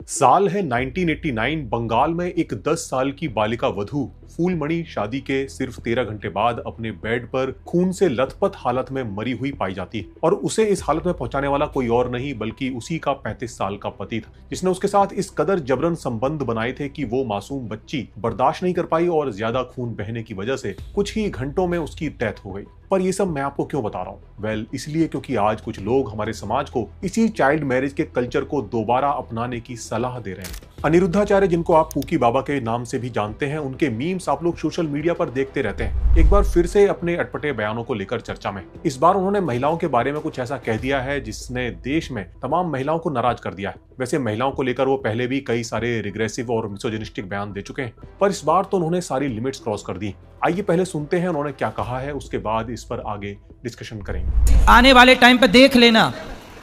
साल है 1989। बंगाल में एक 10 साल की बालिका वधू फूलमणि शादी के सिर्फ 13 घंटे बाद अपने बेड पर खून से लथपथ हालत में मरी हुई पाई जाती है और उसे इस हालत में पहुंचाने वाला कोई और नहीं बल्कि उसी का 35 साल का पति था, जिसने उसके साथ इस कदर जबरन संबंध बनाए थे कि वो मासूम बच्ची बर्दाश्त नहीं कर पाई और ज्यादा खून बहने की वजह से कुछ ही घंटों में उसकी डेथ हो गई। पर ये सब मैं आपको क्यों बता रहा हूँ? इसलिए क्योंकि आज कुछ लोग हमारे समाज को इसी चाइल्ड मैरिज के कल्चर को दोबारा अपनाने की सलाह दे रहे हैं। अनिरुद्धाचार्य, जिनको आप पूकी बाबा के नाम से भी जानते हैं, उनके मीम्स आप लोग सोशल मीडिया पर देखते रहते हैं। एक बार फिर से अपने अटपटे बयानों को लेकर चर्चा में। इस बार उन्होंने महिलाओं के बारे में कुछ ऐसा कह दिया है जिसने देश में तमाम महिलाओं को नाराज कर दिया है। वैसे महिलाओं को लेकर वो पहले भी कई सारे रिग्रेसिव और मिसोजिनिस्टिक बयान दे चुके हैं, पर इस बार तो उन्होंने सारी लिमिट्स क्रॉस कर दी। आइए पहले सुनते हैं उन्होंने क्या कहा है, उसके बाद इस पर आगे डिस्कशन करेंगे। आने वाले टाइम पे देख लेना,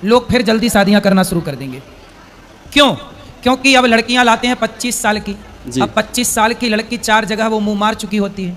लोग फिर जल्दी शादियां करना शुरू कर देंगे। क्यों? क्योंकि अब लड़कियां लाते हैं 25 साल की। अब 25 साल की लड़की 4 जगह वो मुंह मार चुकी होती है,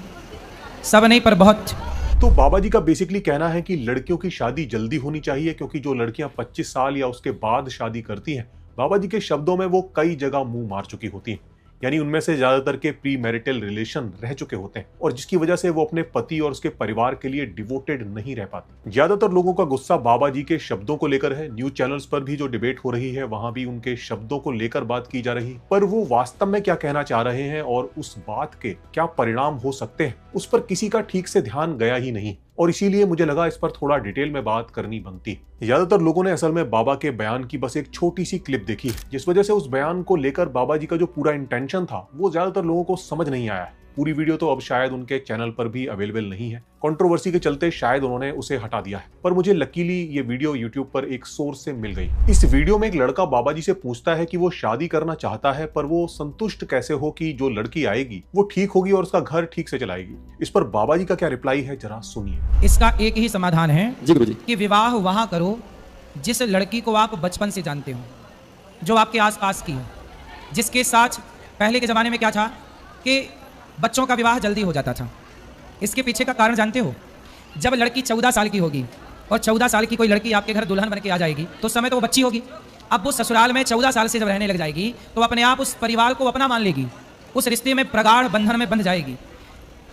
सब नहीं पर बहुत। तो बाबा जी का बेसिकली कहना है कि लड़कियों की शादी जल्दी होनी चाहिए, क्योंकि जो लड़कियां 25 साल या उसके बाद शादी करती हैं, बाबा जी के शब्दों में वो कई जगह मुंह मार चुकी होती हैं, यानी उनमें से ज्यादातर के प्री मैरिटल रिलेशन रह चुके होते हैं और जिसकी वजह से वो अपने पति और उसके परिवार के लिए डिवोटेड नहीं रह पाती। ज्यादातर लोगों का गुस्सा बाबा जी के शब्दों को लेकर है। न्यूज चैनल्स पर भी जो डिबेट हो रही है वहां भी उनके शब्दों को लेकर बात की जा रही है, पर वो वास्तव में क्या कहना चाह रहे हैं और उस बात के क्या परिणाम हो सकते हैं उस पर किसी का ठीक से ध्यान गया ही नहीं, और इसीलिए मुझे लगा इस पर थोड़ा डिटेल में बात करनी बनती है। ज्यादातर लोगों ने असल में बाबा के बयान की बस एक छोटी सी क्लिप देखी, जिस वजह से उस बयान को लेकर बाबा जी का जो पूरा इंटेंशन था वो ज्यादातर लोगों को समझ नहीं आया है। पूरी वीडियो तो अब शायद उनके चैनल पर भी अवेलेबल नहीं है, कंट्रोवर्सी के चलते शायद उन्होंने उसे हटा दिया है, पर मुझे लकीली ये वीडियो यूट्यूब पर एक सोर्स से मिल गई। इस वीडियो में एक लड़का बाबा जी से पूछता है कि वो शादी करना चाहता है, पर वो संतुष्ट कैसे हो कि जो लड़की आएगी वो ठीक होगी और उसका घर ठीक से चलाएगी। इस पर बाबा जी का क्या रिप्लाई है, जरा सुनिए। इसका एक ही समाधान है जी गुरुजी, कि विवाह वहां करो जिस लड़की को आप बचपन से जानते हो, जो आपके आसपास की हो, जिसके साथ पहले के जमाने में क्या था कि बच्चों का विवाह जल्दी हो जाता था। इसके पीछे का कारण जानते हो? जब लड़की 14 साल की होगी और 14 साल की कोई लड़की आपके घर दुल्हन बन के आ जाएगी तो उस समय तो वो बच्ची होगी। अब वो ससुराल में 14 साल से जब रहने लग जाएगी तो अपने आप उस परिवार को अपना मान लेगी, उस रिश्ते में प्रगाढ़ बंधन में बंध जाएगी।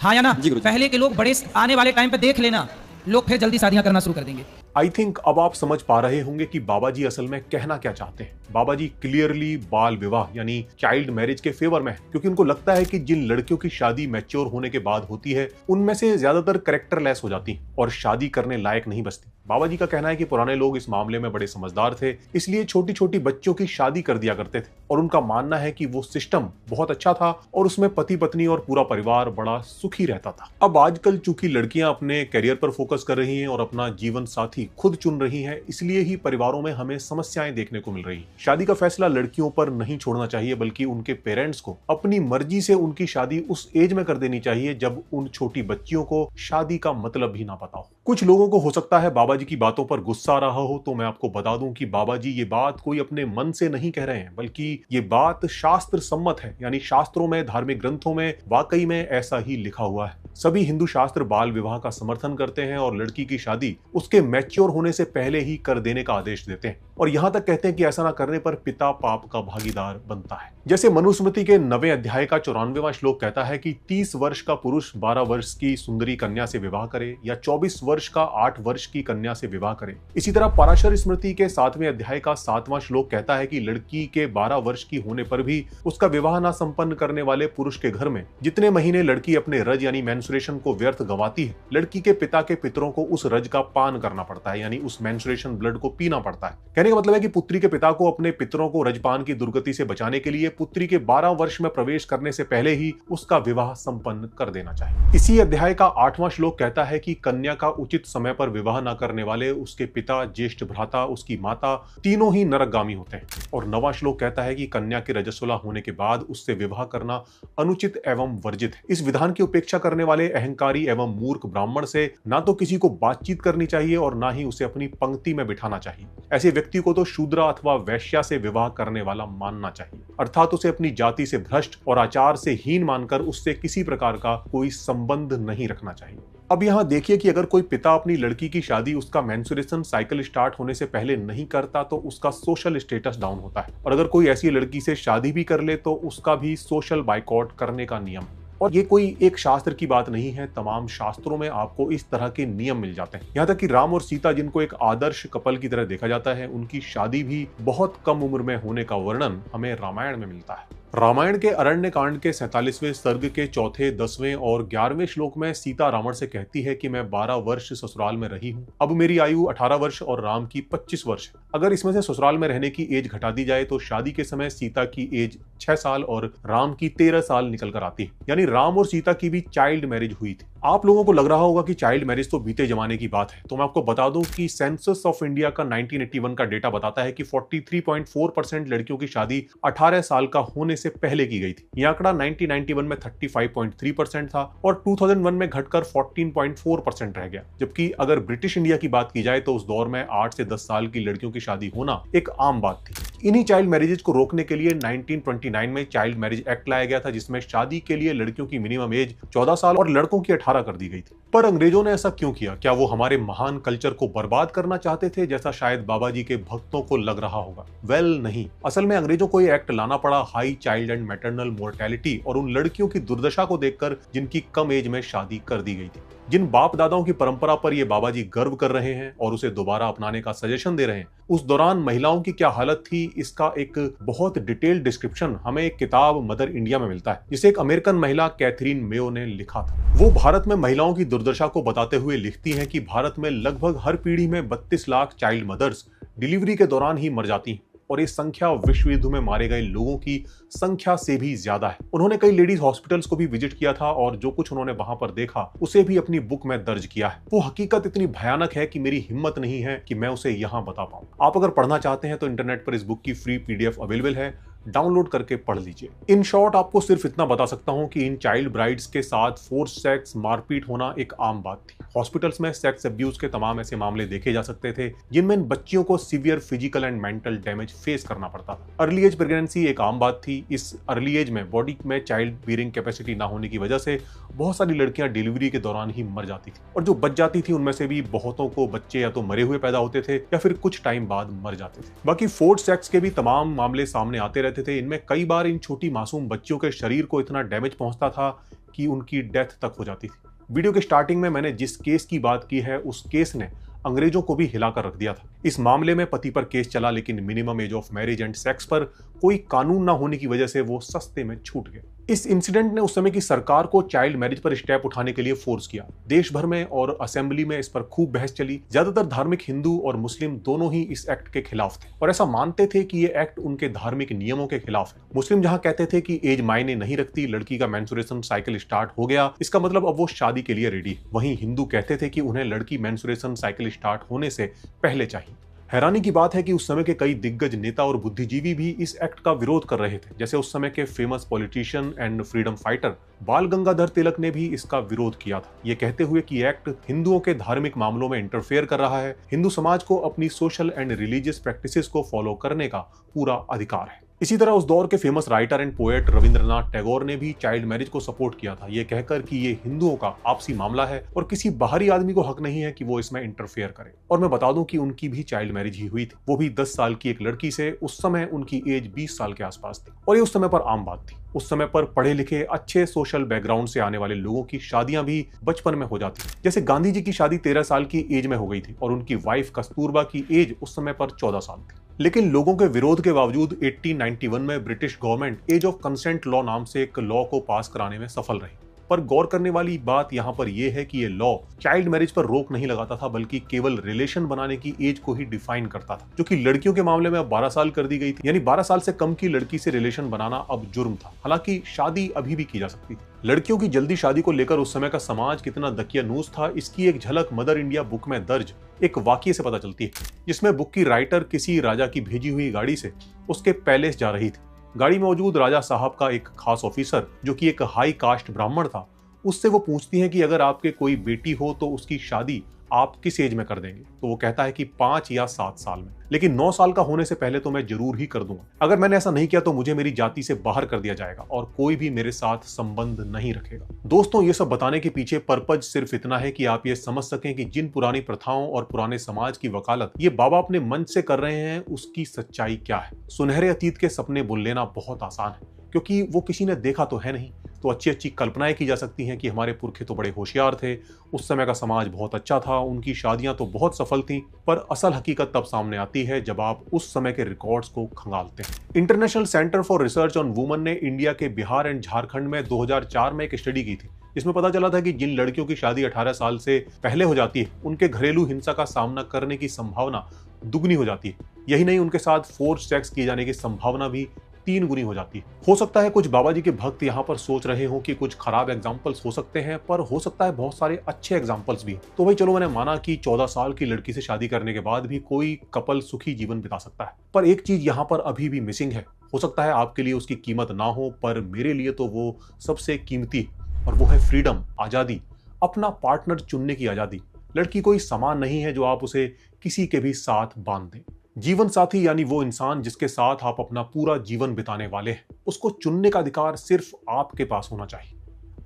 हाँ या ना? पहले के लोग बड़े, आने वाले टाइम पे देख लेना, लोग फिर जल्दी शादियां करना शुरू कर देंगे। आई थिंक अब आप समझ पा रहे होंगे कि बाबा जी असल में कहना क्या चाहते हैं। बाबा जी क्लियरली बाल विवाह यानी चाइल्ड मैरिज के फेवर में है, क्योंकि उनको लगता है कि जिन लड़कियों की शादी मैच्योर होने के बाद होती है उनमें से ज्यादातर कैरेक्टरलेस हो जाती और शादी करने लायक नहीं बचती। बाबा जी का कहना है कि पुराने लोग इस मामले में बड़े समझदार थे, इसलिए छोटी छोटी बच्चों की शादी कर दिया करते थे, और उनका मानना है कि वो सिस्टम बहुत अच्छा था और उसमें पति पत्नी और पूरा परिवार बड़ा सुखी रहता था। अब आजकल चूंकि लड़कियां अपने करियर पर फोकस कर रही हैं और अपना जीवन साथी खुद चुन रही हैं, इसलिए ही परिवारों में हमें समस्याएं देखने को मिल रही हैं। शादी का फैसला लड़कियों पर नहीं छोड़ना चाहिए, बल्कि उनके पेरेंट्स को अपनी मर्जी से उनकी शादी उस एज में कर देनी चाहिए जब उन छोटी बच्चियों को शादी का मतलब भी ना पता हो। कुछ लोगों को हो सकता है बाबा जी की बातों पर गुस्सा आ रहा हो, तो मैं आपको बता दूं कि बाबा जी ये बात कोई अपने मन से नहीं कह रहे हैं, बल्कि ये बात शास्त्र सम्मत है, यानी शास्त्रों में, धार्मिक ग्रंथों में वाकई में ऐसा ही लिखा हुआ है। सभी हिंदू शास्त्र बाल विवाह का समर्थन करते हैं और लड़की की शादी उसके मैच्योर होने से पहले ही कर देने का आदेश देते हैं, और यहाँ तक कहते हैं कि ऐसा ना करने पर पिता पाप का भागीदार बनता है। जैसे मनुस्मृति के 9वें अध्याय का 94वां श्लोक कहता है कि 30 वर्ष का पुरुष 12 वर्ष की सुंदरी कन्या से विवाह करे या 24 वर्ष का 8 वर्ष की कन्या से विवाह करे। इसी तरह पराशर स्मृति के 7वें अध्याय का 7वां श्लोक कहता है कि लड़की के 12 वर्ष की होने पर भी उसका विवाह ना संपन्न करने वाले पुरुष के घर में जितने महीने लड़की अपने रज यानी मेंस्ट्रुएशन को व्यर्थ गंवाती है, लड़की के पिता के पितरों को उस रज का पान करना पड़ता है, यानी उस मेंस्ट्रुएशन ब्लड को पीना पड़ता है। कहने का मतलब है कि पुत्री के पिता को अपने पितरों को रजपान की दुर्गति से बचाने के लिए पुत्री के 12 वर्ष में प्रवेश करने से पहले ही उसका विवाह संपन्न कर देना चाहिए। इसी अध्याय का 8वां श्लोक कहता है कि कन्या का उचित समय पर विवाह न करने वाले उसके पिता, ज्येष्ठ भ्राता, उसकी माता तीनों ही नरकगामी होते हैं। और 9वां श्लोक कहता है कि कन्या के रजस्वला होने के बाद उससे विवाह करना अनुचित एवं वर्जित है। इस विधान की उपेक्षा करने वाले अहंकारी एवं मूर्ख ब्राह्मण से ना तो किसी को बातचीत करनी चाहिए और ना ही उसे अपनी पंक्ति में बिठाना चाहिए। ऐसे व्यक्ति को तो शूद्रा अथवा वैश्या से विवाह करने वाला मानना चाहिए, अर्थात उसे अपनी जाति से भ्रष्ट और आचार से हीन मानकर उससे किसी प्रकार का कोई संबंध नहीं रखना चाहिए। अब यहाँ देखिए कि अगर कोई पिता अपनी लड़की की शादी उसका मेंस्ट्रुएशन साइकिल स्टार्ट होने से पहले नहीं करता तो उसका सोशल स्टेटस डाउन होता है, और अगर कोई ऐसी लड़की से शादी भी कर ले तो उसका भी सोशल बाइकॉट करने का नियम है। और ये कोई एक शास्त्र की बात नहीं है, तमाम शास्त्रों में आपको इस तरह के नियम मिल जाते हैं। यहाँ तक कि राम और सीता, जिनको एक आदर्श कपल की तरह देखा जाता है, उनकी शादी भी बहुत कम उम्र में होने का वर्णन हमें रामायण में मिलता है। रामायण के अरण्य कांड के 47वें सर्ग के चौथे, 10वें और 11वें श्लोक में सीता रावण से कहती है कि मैं 12 वर्ष ससुराल में रही हूँ, अब मेरी आयु 18 वर्ष और राम की 25 वर्ष है। अगर इसमें से ससुराल में रहने की एज घटा दी जाए तो शादी के समय सीता की एज 6 साल और राम की 13 साल निकल कर आती है। यानी राम और सीता की भी चाइल्ड मैरिज हुई थी। आप लोगों को लग रहा होगा कि चाइल्ड मैरिज तो बीते जमाने की बात है, तो मैं आपको बता दूं कि सेंसस ऑफ इंडिया का 1981 का डेटा बताता है कि 43.4% लड़कियों की शादी 18 साल का होने से पहले की गई थी। यह आंकड़ा 1991 में 35.3% था और 2001 में घटकर 14.4% रह गया। जबकि अगर ब्रिटिश इंडिया की बात की जाए तो उस दौर में 8 से 10 साल की लड़कियों की शादी होना एक आम बात थी। इन्हीं चाइल्ड मैरिजेज को रोकने के लिए 1929 में चाइल्ड मैरिज एक्ट लाया गया था, जिसमें शादी के लिए लड़कियों की मिनिमम एज 14 साल और लड़कों की 18 कर दी गई थी। पर अंग्रेजों ने ऐसा क्यों किया? क्या वो हमारे महान कल्चर को बर्बाद करना चाहते थे, जैसा शायद बाबा जी के भक्तों को लग रहा होगा? वेल, नहीं। असल में अंग्रेजों को ये एक्ट लाना पड़ा high child and maternal mortality और उन लड़कियों की दुर्दशा को देखकर जिनकी कम एज में शादी कर दी गई थी। जिन बाप दादाओं की परंपरा पर ये बाबा जी गर्व कर रहे हैं और उसे दोबारा अपनाने का सजेशन दे रहे हैं, उस दौरान महिलाओं की क्या हालत थी, इसका एक बहुत डिटेल्ड डिस्क्रिप्शन हमें एक किताब मदर इंडिया में मिलता है, जिसे एक अमेरिकन महिला कैथरीन मेयो ने लिखा था। वो भारत में महिलाओं की दुर्दशा को बताते हुए लिखती हैं कि भारत में लगभग हर पीढ़ी में 32 लाख चाइल्ड मदर्स डिलीवरी के दौरान ही मर जाती हैं और ये संख्या विश्व युद्ध में मारे गए लोगों की संख्या से भी ज्यादा है। उन्होंने कई लेडीज हॉस्पिटल्स को भी विजिट किया था और जो कुछ उन्होंने वहां पर देखा उसे भी अपनी बुक में दर्ज किया है। वो हकीकत इतनी भयानक है कि मेरी हिम्मत नहीं है कि मैं उसे यहां बता पाऊं। आप अगर पढ़ना चाहते हैं तो इंटरनेट पर इस बुक की फ्री PDF अवेलेबल है, डाउनलोड करके पढ़ लीजिए। इन शॉर्ट आपको सिर्फ इतना बता सकता हूं कि इन चाइल्ड ब्राइड्स के साथ फोर्स सेक्स, मारपीट होना एक आम बात थी। हॉस्पिटल्स में सेक्स अब्यूज के तमाम ऐसे मामले देखे जा सकते थे जिनमें इन बच्चियों को severe physical and mental damage face करना पड़ता था। अर्ली एज प्रेगनेंसी एक आम बात थी। इस अर्ली एज में बॉडी में चाइल्ड बीयरिंग कैपेसिटी ना होने की वजह से बहुत सारी लड़कियां डिलीवरी के दौरान ही मर जाती थी और जो बच जाती थी उनमें से भी बहुतों को बच्चे या तो मरे हुए पैदा होते थे या फिर कुछ टाइम बाद मर जाते थे। बाकी फोर्स सेक्स के भी तमाम मामले सामने आते रहते थे। इनमें कई बार इन छोटी मासूम बच्चियों के शरीर को इतना डैमेज पहुंचता था कि उनकी डेथ तक हो जाती थी। वीडियो के स्टार्टिंग में मैंने जिस केस की बात की है उस केस ने अंग्रेजों को भी हिलाकर रख दिया था। इस मामले में पति पर केस चला, लेकिन minimum age of marriage and sex पर कोई कानून ना होने की वजह से वो सस्ते में छूट गए। इस इंसिडेंट ने उस समय की सरकार को चाइल्ड मैरिज पर स्टेप उठाने के लिए फोर्स किया। देश भर में और असेंबली में इस पर खूब बहस चली। ज्यादातर धार्मिक हिंदू और मुस्लिम दोनों ही इस एक्ट के खिलाफ थे और ऐसा मानते थे कि ये एक्ट उनके धार्मिक नियमों के खिलाफ है। मुस्लिम जहां कहते थे कि एज मायने नहीं रखती, लड़की का मेंस्ट्रुएशन साइकिल स्टार्ट हो गया, इसका मतलब अब वो शादी के लिए रेडी है, वहीं हिंदू कहते थे कि उन्हें लड़की मेंस्ट्रुएशन साइकिल स्टार्ट होने से पहले चाहिए। हैरानी की बात है कि उस समय के कई दिग्गज नेता और बुद्धिजीवी भी इस एक्ट का विरोध कर रहे थे। जैसे उस समय के famous politician and freedom fighter बाल गंगाधर तिलक ने भी इसका विरोध किया था, ये कहते हुए कि एक्ट हिंदुओं के धार्मिक मामलों में इंटरफेयर कर रहा है, हिंदू समाज को अपनी सोशल एंड रिलीजियस प्रैक्टिसेस को फॉलो करने का पूरा अधिकार है। इसी तरह उस दौर के famous writer and poet Rabindranath Tagore ने भी चाइल्ड मैरिज को सपोर्ट किया था, ये कहकर कि ये हिंदुओं का आपसी मामला है और किसी बाहरी आदमी को हक नहीं है कि वो इसमें इंटरफेयर करे। और मैं बता दूं कि उनकी भी चाइल्ड मैरिज ही हुई थी, वो भी 10 साल की एक लड़की से। उस समय उनकी एज 20 साल के आसपास थी और ये उस समय पर आम बात थी। उस समय पर पढ़े लिखे अच्छे सोशल बैकग्राउंड से आने वाले लोगों की शादियां भी बचपन में हो जाती। जैसे गांधी जी की शादी 13 साल की एज में हो गई थी और उनकी वाइफ कस्तूरबा की एज उस समय पर 14 साल थी। लेकिन लोगों के विरोध के बावजूद 1891 में British government age of consent law नाम से एक लॉ को पास कराने में सफल रही। पर गौर करने वाली बात यहाँ पर यह है कि ये लॉ चाइल्ड मैरिज पर रोक नहीं लगाता था, बल्कि केवल रिलेशन बनाने की एज को ही डिफाइन करता था, जो कि लड़कियों के मामले में अब 12 साल कर दी गई थी। यानी 12 साल से कम की लड़की से रिलेशन बनाना अब जुर्म था। हालांकि शादी अभी भी की जा सकती थी। लड़कियों की जल्दी शादी को लेकर उस समय का समाज कितना दकियानूस था, इसकी एक झलक मदर इंडिया बुक में दर्ज एक वाकये से पता चलती है, जिसमें बुक की राइटर किसी राजा की भेजी हुई गाड़ी से उसके पैलेस जा रही थी। गाड़ी में मौजूद राजा साहब का एक खास ऑफिसर, जो कि एक हाई कास्ट ब्राह्मण था, उससे वो पूछती हैं कि अगर आपके कोई बेटी हो तो उसकी शादी आप किस एज में कर देंगे? तो वो कहता है कि 5 या 7 साल में, लेकिन 9 साल का होने से पहले तो मैं जरूर ही कर दूंगा। अगर मैंने ऐसा नहीं किया तो मुझे मेरी जाति से बाहर कर दिया जाएगा और कोई भी मेरे साथ संबंध नहीं रखेगा। दोस्तों, ये सब बताने के पीछे पर्पज सिर्फ इतना है कि आप ये समझ सकें कि जिन पुरानी प्रथाओं और पुराने समाज की वकालत ये बाबा अपने मन से कर रहे हैं, उसकी सच्चाई क्या है। सुनहरे अतीत के सपने बुन लेना बहुत आसान है, क्योंकि वो किसी ने देखा तो है नहीं, तो अच्छी अच्छी कल्पनाएं की जा सकती हैं कि हमारे पुरखे तो बड़े होशियार थे, उस समय का समाज बहुत अच्छा था, उनकी शादियां तो बहुत सफल थीं। पर असल हकीकत तब सामने आती है जब आप उस समय के रिकॉर्ड्स को खंगालते हैं। International centre for research on women ने इंडिया के बिहार एंड झारखंड में 2004 में एक स्टडी की थी, जिसमें पता चला था कि जिन लड़कियों की शादी 18 साल से पहले हो जाती है, उनके घरेलू हिंसा का सामना करने की संभावना दुगनी हो जाती है। यही नहीं, उनके साथ फोर्स सेक्स किए जाने की संभावना भी 3 गुनी हो जाती है। हो सकता है कुछ बाबा जी के भक्त यहाँ पर सोच रहे हो कि कुछ खराब एग्जाम्पल्स हो सकते हैं, पर हो सकता है बहुत सारे अच्छे एग्जाम्पल्स भी। तो भाई चलो, मैंने माना कि 14 साल की लड़की से शादी करने के बाद भी कोई कपल सुखी जीवन बिता सकता है, पर एक चीज यहाँ पर अभी भी मिसिंग है। हो सकता है आपके लिए उसकी कीमत ना हो, पर मेरे लिए तो वो सबसे कीमती, और वो है फ्रीडम, आजादी, अपना पार्टनर चुनने की आजादी। लड़की कोई सामान नहीं है जो आप उसे किसी के भी साथ बांध दें। जीवन साथी यानी वो इंसान जिसके साथ आप अपना पूरा जीवन बिताने वाले हैं, उसको चुनने का अधिकार सिर्फ आपके पास होना चाहिए।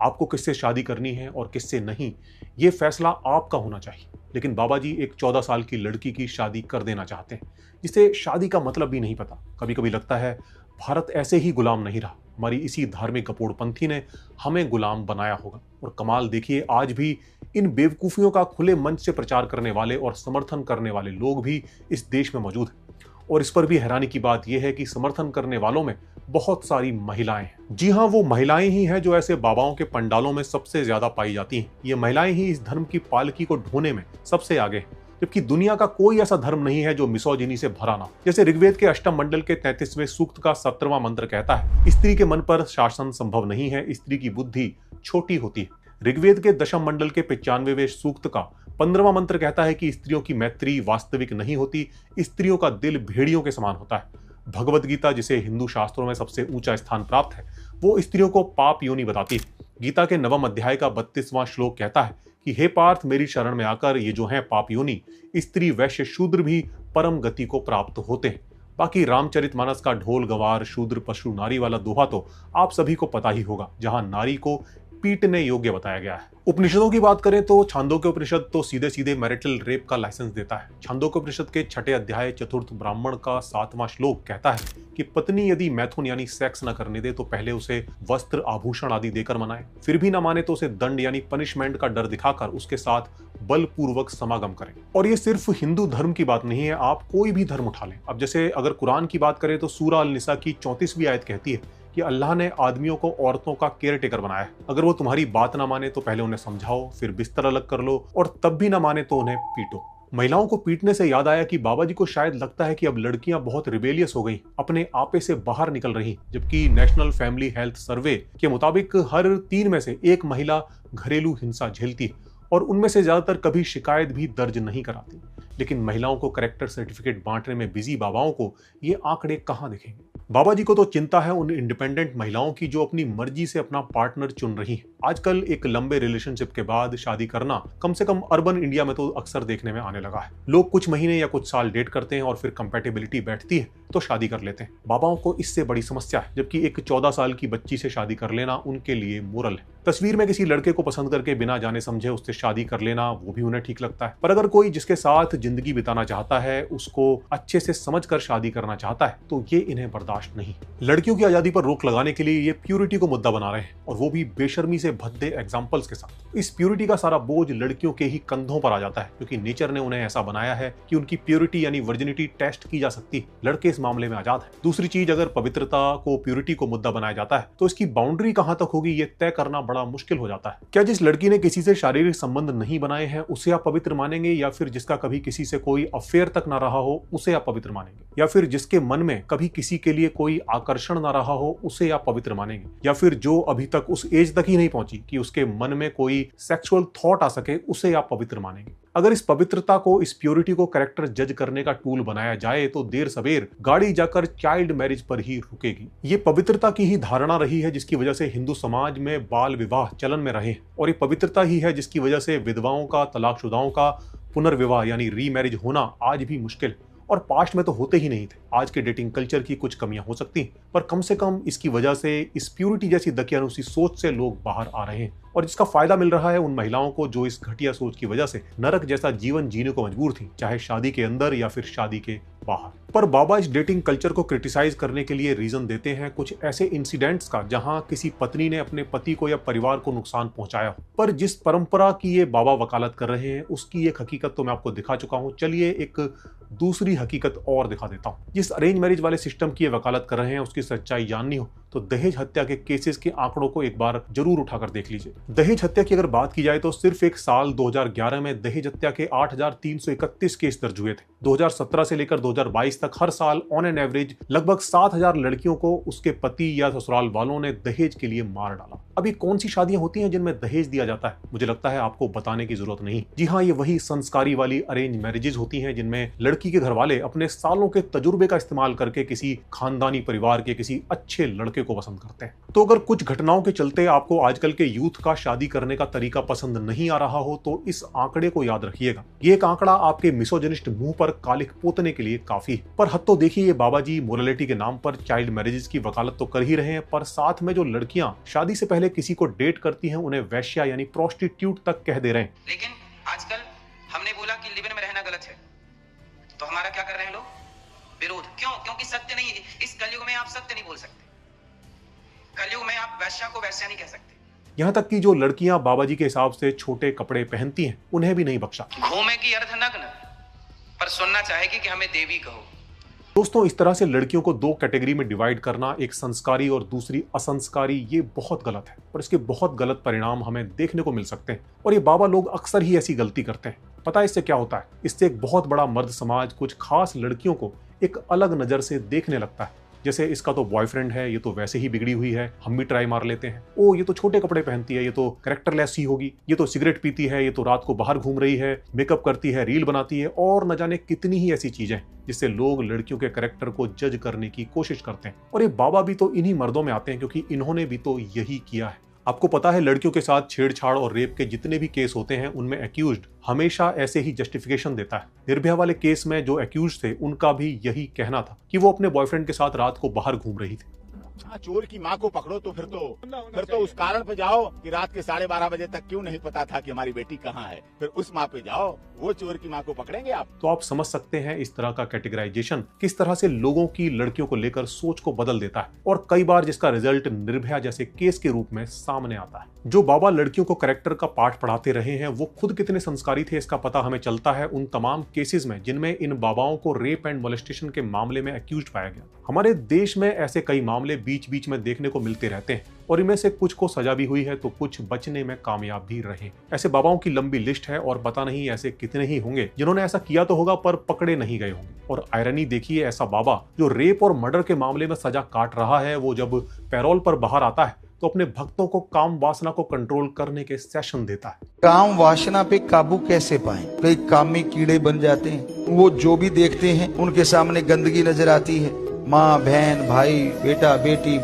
आपको किससे शादी करनी है और किससे नहीं, ये फैसला आपका होना चाहिए। लेकिन बाबा जी एक 14 साल की लड़की की शादी कर देना चाहते हैं, जिसे शादी का मतलब भी नहीं पता। कभी कभी लगता है भारत ऐसे ही गुलाम नहीं रहा, हमारी इसी धार्मिक कपोड़पंथी ने हमें गुलाम बनाया होगा। और कमाल देखिए, आज भी इन बेवकूफियों का खुले मंच से प्रचार करने वाले और समर्थन करने वाले लोग भी इस देश में मौजूद हैं। और इस पर भी हैरानी की बात यह है कि समर्थन करने वालों में बहुत सारी महिलाएं हैं। जी हाँ, वो महिलाएं ही हैं जो ऐसे बाबाओं के पंडालों में सबसे ज्यादा पाई जाती हैं। ये महिलाएं ही इस धर्म की पालकी को ढोने में सबसे आगे हैं, जबकि दुनिया का कोई ऐसा धर्म नहीं है जो मिसोजिनी से भरा ना। जैसे ऋग्वेद के अष्टम मंडल के 33वें सूक्त का 17वां मंत्र कहता है, स्त्री के मन पर शासन संभव नहीं है, स्त्री की बुद्धि छोटी होती है। ऋग्वेद के दशम मंडल के 95वें सूक्त का 15वां मंत्र कहता है कि स्त्रियों की मैत्री वास्तविक नहीं होती, स्त्रियों का दिल भेड़ियों के समान होता है। भगवत गीता, जिसे हिंदू शास्त्रों में सबसे ऊंचा स्थान प्राप्त है, वो स्त्रियों को पाप योनि बताती है। गीता के 9वें अध्याय का 32वां श्लोक कहता है कि हे पार्थ, मेरी शरण में आकर ये जो है पाप योनि, स्त्री वैश्य शूद्र भी परम गति को प्राप्त होते हैं। बाकी रामचरितमानस का ढोल गवार शूद्र पशु नारी वाला दोहा तो आप सभी को पता ही होगा, जहां नारी को पीटने योग्य बताया गया है। उपनिषदों की बात करें तो छांदोग्य उपनिषद तो सीधे सीधे मैरिटल रेप का लाइसेंस देता है। छांदोग्य उपनिषद के 6ठे अध्याय 4th ब्राह्मण का 7वां श्लोक कहता है कि पत्नी यदि मैथुन यानी सेक्स न करने दे तो पहले उसे वस्त्र आभूषण आदि देकर मनाए, फिर भी न माने तो उसे दंड यानी पनिशमेंट का डर दिखाकर उसके साथ बलपूर्वक समागम करें। और ये सिर्फ हिंदू धर्म की बात नहीं है, आप कोई भी धर्म उठा लें। अब जैसे अगर कुरान की बात करें तो सूरा अल निसा की 34वीं आयत कहती है कि अल्लाह ने आदमियों को औरतों का केयर टेकर बनाया है। अगर वो तुम्हारी बात ना माने तो पहले उन्हें समझाओ, फिर बिस्तर अलग कर लो, और तब भी ना माने तो उन्हें पीटो। महिलाओं को पीटने से याद आया कि बाबा जी को शायद लगता है कि अब लड़कियां बहुत रिबेलियस हो गई, अपने आपे से बाहर निकल रही, जबकि नेशनल फैमिली हेल्थ सर्वे के मुताबिक हर 3 में से 1 महिला घरेलू हिंसा झेलती है, और उनमें से ज्यादातर कभी शिकायत भी दर्ज नहीं कराती। लेकिन महिलाओं को कैरेक्टर सर्टिफिकेट बांटने में बिजी बाबाओं को ये आंकड़े कहां दिखेंगे? बाबा जी को तो चिंता है उन इंडिपेंडेंट महिलाओं की जो अपनी मर्जी से अपना पार्टनर चुन रही हैं। आजकल एक लंबे रिलेशनशिप के बाद शादी करना कम से कम अर्बन इंडिया में तो अक्सर देखने में आने लगा है। लोग कुछ महीने या कुछ साल डेट करते हैं और फिर कंपैटिबिलिटी बैठती है तो शादी कर लेते हैं। बाबाओं को इससे बड़ी समस्या है, जबकि एक 14 साल की बच्ची से शादी कर लेना उनके लिए मोरल है। तस्वीर में किसी लड़के को पसंद करके बिना जाने समझे उससे शादी कर लेना वो भी उन्हें ठीक लगता है। पर अगर कोई जिसके साथ जिंदगी बिताना चाहता है, उसको अच्छे से समझकर शादी करना चाहता है, तो ये इन्हें बर्दाश्त नहीं। लड़कियों की आजादी पर रोक लगाने के लिए ये प्यूरिटी को मुद्दा बना रहे हैं, और वो भी बेशर्मी से भद्दे एग्जाम्पल्स के साथ। इस प्यूरिटी का सारा बोझ लड़कियों के ही कंधों पर आ जाता है, क्योंकि नेचर ने उन्हें ऐसा बनाया है कि उनकी प्यूरिटी यानी वर्जिनिटी टेस्ट की जा सकती है। लड़के इस मामले में आजाद है। दूसरी चीज, अगर पवित्रता को प्यूरिटी को मुद्दा बनाया जाता है तो इसकी बाउंड्री कहां तक होगी ये तय करना बड़ा मुश्किल हो जाता है। क्या जिस लड़की ने किसी से शारीरिक संबंध नहीं बनाए हैं उसे आप पवित्र मानेंगे, या फिर जिसका कभी किसी किसी से कोई अफेयर तक ना रहा हो उसे आप पवित्र मानेंगे, या फिर जिसके मन में कभी किसी के लिए कोई आकर्षण ना रहा हो उसे आप पवित्र मानेंगे, या फिर जो अभी तक उस एज तक ही नहीं पहुंची कि उसके मन में कोई सेक्सुअल थॉट आ सके उसे आप पवित्र मानेंगे। अगर इस पवित्रता को, इस प्योरिटी को कैरेक्टर जज करने का टूल बनाया जाए तो देर सवेर गाड़ी जाकर चाइल्ड मैरिज पर ही रुकेगी। ये पवित्रता की ही धारणा रही है जिसकी वजह से हिंदू समाज में बाल विवाह चलन में रहे, और ये पवित्रता ही है जिसकी वजह से विधवाओं का, तलाकशुदाओं का पुनर्विवाह यानी रीमैरिज होना आज भी मुश्किल है। और पास्ट में तो होते ही नहीं थे। आज के डेटिंग कल्चर की कुछ कमियां हो सकती हैं, पर कम से कम इसकी वजह से इस प्यूरिटी जैसी दकियानूसी सोच से लोग बाहर आ रहे हैं, और जिसका फायदा मिल रहा है उन महिलाओं को जो इस घटिया सोच की वजह से नरक जैसा जीवन जीने को मजबूर थी, चाहे शादी के अंदर या फिर शादी के बाहर। पर बाबा इस डेटिंग कल्चर को क्रिटिसाइज करने के लिए रीजन देते हैं कुछ ऐसे इंसिडेंट्स का जहां किसी पत्नी ने अपने पति को या परिवार को नुकसान पहुंचाया। पर जिस परंपरा की ये बाबा वकालत कर रहे हैं उसकी एक हकीकत तो मैं आपको दिखा चुका हूं। चलिए एक दूसरी हकीकत और दिखा देता हूं। जिस अरेंज मैरिज वाले सिस्टम की ये वकालत कर रहे हैं उसकी सच्चाई जाननी हो तो दहेज हत्या के केसेस के आंकड़ों को एक बार जरूर उठाकर देख लीजिए। दहेज हत्या की अगर बात की जाए तो सिर्फ एक साल 2011 में दहेज हत्या के 8,331 केस दर्ज हुए थे। 2017 से लेकर 2022 तक हर साल ऑन एन एवरेज लगभग 7,000 लड़कियों को उसके पति या ससुराल वालों ने दहेज के लिए मार डाला। अभी कौन सी शादियां होती हैं जिनमें दहेज दिया जाता है? मुझे लगता है आपको बताने की जरूरत नहीं। जी हाँ, ये वही संस्कारी वाली अरेंज मैरिजेज होती हैं जिनमें लड़की के घर वाले अपने सालों के तजुर्बे का इस्तेमाल करके किसी खानदानी परिवार के किसी अच्छे लड़के को पसंद करते हैं। तो अगर कुछ घटनाओं के चलते आपको आजकल के यूथ का शादी करने का तरीका पसंद नहीं आ रहा हो तो इस आंकड़े को याद रखिएगा। ये एक आंकड़ा आपके मिसोजिनिस्ट मुंह पर कालिक पोतने के लिए काफी है। पर हद तो देखिए, ये बाबा जी मोरालिटी के नाम पर चाइल्ड मैरिजेस की वकालत तो कर ही रहे हैं, पर साथ में जो लड़कियां शादी से पहले किसी को डेट करती हैं उन्हें वैश्या यानी प्रोस्टिट्यूट तक कह दे रहे हैं। लेकिन आजकल हमने बोला कि लिव इन में रहना गलत है, तो हमारा क्या कर रहे हैं लोग? विरोध। क्यों? क्योंकि सत्य नहीं, इस कलयुग में आप सत्य नहीं बोल सकते। कलयुग में आप वैश्या को वैश्या नहीं कह सकते। यहाँ तक कि जो लड़कियां बाबा जी के हिसाब से छोटे कपड़े पहनती हैं उन्हें भी नहीं बख्शा। घूमे की अर्धनग्न पर सुनना चाहेगी कि हमें देवी कहो। दोस्तों, इस तरह से लड़कियों को दो कैटेगरी में डिवाइड करना, एक संस्कारी और दूसरी असंस्कारी, ये बहुत गलत है और इसके बहुत गलत परिणाम हमें देखने को मिल सकते हैं। और ये बाबा लोग अक्सर ही ऐसी गलती करते हैं। पता है इससे क्या होता है? इससे एक बहुत बड़ा मर्द समाज कुछ खास लड़कियों को एक अलग नजर से देखने लगता है। जैसे इसका तो बॉयफ्रेंड है, ये तो वैसे ही बिगड़ी हुई है, हम भी ट्राई मार लेते हैं। ओ, ये तो छोटे कपड़े पहनती है, ये तो कैरेक्टरलेस ही होगी, ये तो सिगरेट पीती है, ये तो रात को बाहर घूम रही है, मेकअप करती है, रील बनाती है, और न जाने कितनी ही ऐसी चीजें जिससे लोग लड़कियों के कैरेक्टर को जज करने की कोशिश करते हैं। और ये बाबा भी तो इन्हीं मर्दों में आते हैं क्योंकि इन्होंने भी तो यही किया है। आपको पता है, लड़कियों के साथ छेड़छाड़ और रेप के जितने भी केस होते हैं उनमें एक्यूज्ड हमेशा ऐसे ही जस्टिफिकेशन देता है। निर्भया वाले केस में जो एक्यूज्ड थे उनका भी यही कहना था कि वो अपने बॉयफ्रेंड के साथ रात को बाहर घूम रही थी। चोर की माँ को पकड़ो तो फिर तो उस कारण पे जाओ कि रात के 12:30 बजे तक क्यों नहीं पता था कि हमारी बेटी कहाँ है, फिर उस माँ पे जाओ, वो चोर की माँ को पकड़ेंगे आप। तो आप समझ सकते हैं इस तरह का कैटेगराइजेशन किस तरह से लोगों की लड़कियों को लेकर सोच को बदल देता है, और कई बार जिसका रिजल्ट निर्भया जैसे केस के रूप में सामने आता है। जो बाबा लड़कियों को कैरेक्टर का पाठ पढ़ाते रहे हैं वो खुद कितने संस्कारी थे इसका पता हमें चलता है उन तमाम केसेस में जिनमें इन बाबाओं को रेप एंड मोलेस्टेशन के मामले में एक्यूज्ड पाया गया। हमारे देश में ऐसे कई मामले बीच बीच में देखने को मिलते रहते हैं, और इनमें से कुछ को सजा भी हुई है तो कुछ बचने में कामयाब भी रहे। ऐसे बाबाओं की लंबी लिस्ट है और पता नहीं ऐसे कितने ही होंगे जिन्होंने ऐसा किया तो होगा पर पकड़े नहीं गए होंगे। और आयरनी देखिए, ऐसा बाबा जो रेप और मर्डर के मामले में सजा काट रहा है वो जब पैरोल पर बाहर आता है तो अपने भक्तों को काम वासना को कंट्रोल करने के सेशन देता है। काम वासना पे काबू कैसे पाएं? कई कामी कीड़े बन जाते हैं, वो जो भी देखते हैं उनके सामने गंदगी नजर आती है। माँ बहन भाई बेटा बेटी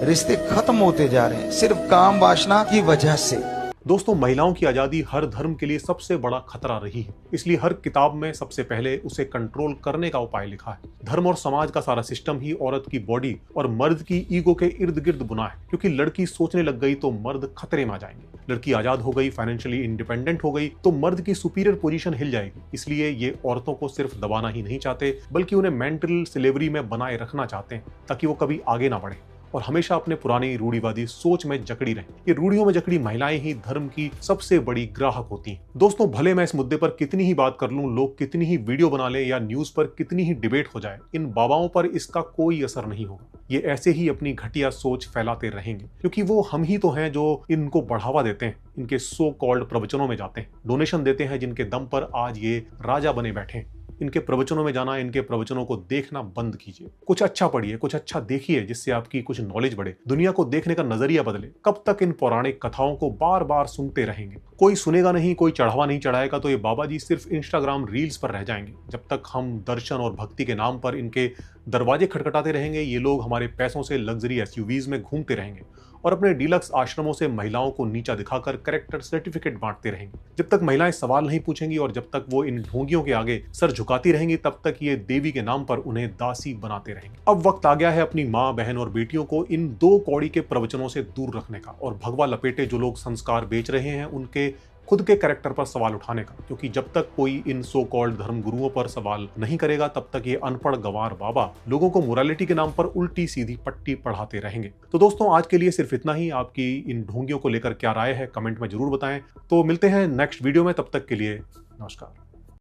रिश्ते खत्म होते जा रहे हैं सिर्फ काम वासना की वजह से। दोस्तों, महिलाओं की आजादी हर धर्म के लिए सबसे बड़ा खतरा रही है, इसलिए हर किताब में सबसे पहले उसे कंट्रोल करने का उपाय लिखा है। धर्म और समाज का सारा सिस्टम ही औरत की बॉडी और मर्द की ईगो के इर्द गिर्द बुना है, क्योंकि लड़की सोचने लग गई तो मर्द खतरे में आ जाएंगे। लड़की आजाद हो गई, फाइनेंशियली इंडिपेंडेंट हो गई तो मर्द की सुपीरियर पोजीशन हिल जाएगी। इसलिए ये औरतों को सिर्फ दबाना ही नहीं चाहते बल्कि उन्हें मेंटल स्लेवरी में बनाए रखना चाहते हैं ताकि वो कभी आगे ना बढ़े। और हमेशा अपने पुरानी रूढ़िवादी सोच में जकड़ी रहें। ये रूढ़ियों में जकड़ी महिलाएं ही धर्म की सबसे बड़ी ग्राहक होती हैं। दोस्तों, भले मैं इस मुद्दे पर कितनी ही बात कर लूं, लोग कितनी ही वीडियो बना ले या न्यूज पर कितनी ही डिबेट हो जाए, इन बाबाओं पर इसका कोई असर नहीं होगा। ये ऐसे ही अपनी घटिया सोच फैलाते रहेंगे, क्योंकि वो हम ही तो हैं जो इनको बढ़ावा देते हैं, इनके सो कॉल्ड प्रवचनों में जाते हैं, डोनेशन देते हैं, जिनके दम पर आज ये राजा बने बैठे हैं। इनके प्रवचनों में जाना, इनके प्रवचनों को देखना बंद कीजिए। कुछ अच्छा पढ़िए, कुछ अच्छा देखिए, जिससे आपकी कुछ नॉलेज बढ़े, दुनिया को देखने का नजरिया बदले। कब तक इन पौराणिक कथाओं को बार बार सुनते रहेंगे? कोई सुनेगा नहीं, कोई चढ़ावा नहीं चढ़ाएगा, तो ये बाबा जी सिर्फ इंस्टाग्राम रील्स पर रह जाएंगे। जब तक हम दर्शन और भक्ति के नाम पर इनके दरवाजे खटखटाते रहेंगे, ये लोग हमारे पैसों से लग्जरी एसयूवीज में घूमते रहेंगे और अपने डीलक्स आश्रमों से महिलाओं को नीचा दिखाकर कैरेक्टर सर्टिफिकेट बांटते रहेंगे। जब तक महिलाएं सवाल नहीं पूछेंगी और जब तक वो इन ढोंगियों के आगे सर झुकाती रहेंगी, तब तक ये देवी के नाम पर उन्हें दासी बनाते रहेंगे। अब वक्त आ गया है अपनी माँ, बहन और बेटियों को इन 2 कौड़ी के प्रवचनों से दूर रखने का और भगवा लपेटे जो लोग संस्कार बेच रहे हैं उनके खुद के कैरेक्टर पर सवाल उठाने का, क्योंकि जब तक कोई इन सो कॉल्ड धर्म गुरुओं पर सवाल नहीं करेगा, तब तक ये अनपढ़ गंवार बाबा लोगों को मोरालिटी के नाम पर उल्टी सीधी पट्टी पढ़ाते रहेंगे। तो दोस्तों, आज के लिए सिर्फ इतना ही। आपकी इन ढोंगियों को लेकर क्या राय है, कमेंट में जरूर बताएं। तो मिलते हैं नेक्स्ट वीडियो में, तब तक के लिए नमस्कार।